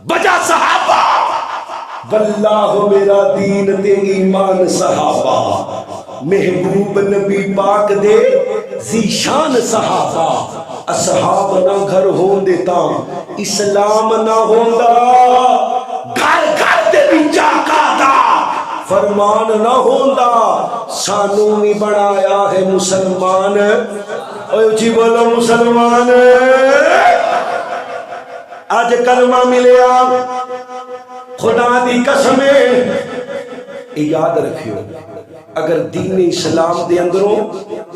بجا صحابہ واللہ میرا دین تے ایمان صحابہ محبوب نبی پاک دے ذیشان صحابہ اصحاب نہ گھر ہون دیتا اسلام نہ ہوندا گھر گھر دے بچا کادا فرمان نہ ہوندا سانو بھی بنایا ہے مسلمان اوہ جی بولو مسلمان آج کلمہ ملیا خدا دی قسمیں یاد رکھیو اگر دین اسلام دے اندروں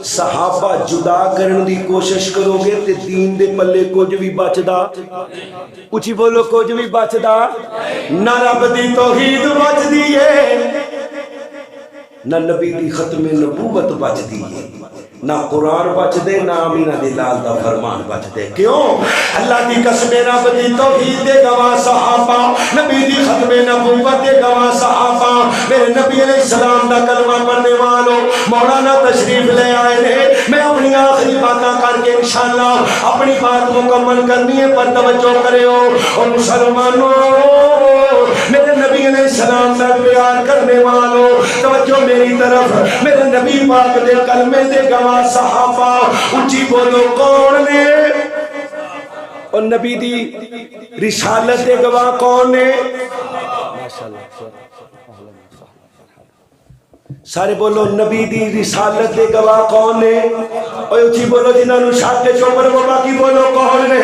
صحابہ جدا کرن دی کوشش کرو گے تے دین دے پلے کچھ بھی بچدا اچھی بولو کچھ بھی بچدا نہ رب دی توحید بچدی ہے نہ نبی دی ختم نبوت بچدی ہے نہ قرآن بچ دے نہ آمینہ دے لال دا فرمان بچ دے کیوں اللہ دی قسم رب دی توحید دے گواہ صحابہ نبی دی ختم نبوت دے گواہ صحابہ میرے نبی علیہ السلام دا کلمہ پڑھنے والوں مولانا تشریف لے آئے نے میں اپنی آخری باتاں کر کے انشاءاللہ اپنی بات مکمل کرنی ہے پر توجہ کرے ہو اور مسلمانوں میرے نبی علیہ السلام دا پیار کرنے والوں توجہ میری طرف میرے نبی پاک دے کلمے دے گواہ صحابہ اچھی بولو کون نے اور نبی دی رسالت دے گواہ کون نے سارے بولو نبی دی رسالت دے گواہ کون نے اور اچھی بولو جنہاں نو شاک کے چوپر وہ باقی بولو کون نے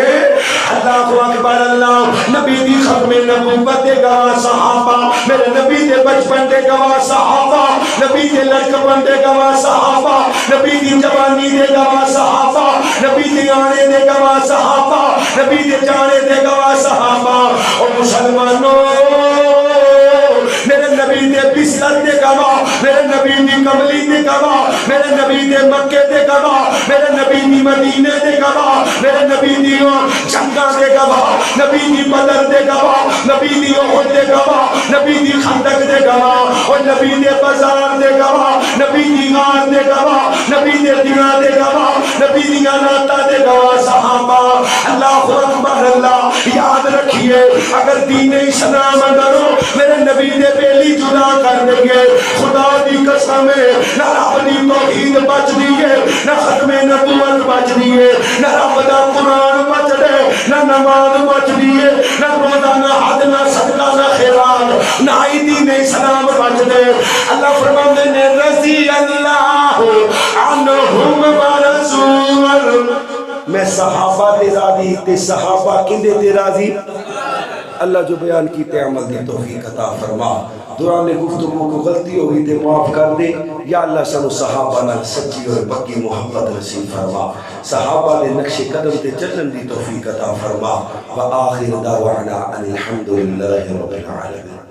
اللہ اکبر اللہ نبی دی ختم نبوت دے گواہ صحابہ میرے نبی دے بچپن دے گواہ صحابہ نبی دے لڑکپن دے گواہ صحابہ نبی دی جوانی دے گواہ صحابہ نبی دے آنے دے گواہ صحابہ نبی دے جانے دے گواہ صحابہ اور مسلمانوں میرے نبی دے بسلت دے گواہ میرے نبی دی کملی دے گواہ میرے نبی دے مکے دے گواہ میرے نبی دی مدینے دے گواہ میرے نبی دی جنگاں دے گواہ نبی دی بدر دے گواہ نبی دی احد دے گواہ نبی دی خندق دے گواہ اور نبی دے بازار دے گواہ نبی دی غار دے گواہ نبی دے دینا دے گواہ نبی دی ناتا دے گواہ صحابہ اللہ اکبر اللہ یاد رکھیے اگر دین اسلام اندروں میرے نبی دے بیلی جدا کر دیں گے خدا دی قسم نہ رب دی توحید بچ دیئے نہ ختم نبوت بچ دیئے نہ رب دا قرآن بچ دے نہ نماز بچ دیئے نہ روزہ نہ حد نہ صدقہ نہ خیرات نہ عیدی دین اسلام بچ دے اللہ فرماندے نے رضی اللہ عنہم ورسول میں صحابہ تے راضی تے صحابہ کندے تے راضی اللہ جو بیان کیتے عمل دی توفیق عطا فرما دوران گفتگو کو غلطی ہوئی تے معاف کر دے یا اللہ سنو صحابہ نال سچی اور پکی محبت نصیب فرما صحابہ دے نقش قدم تے چلن دی توفیق عطا فرما وآخر دعوانا ان الحمدللہ رب العالمین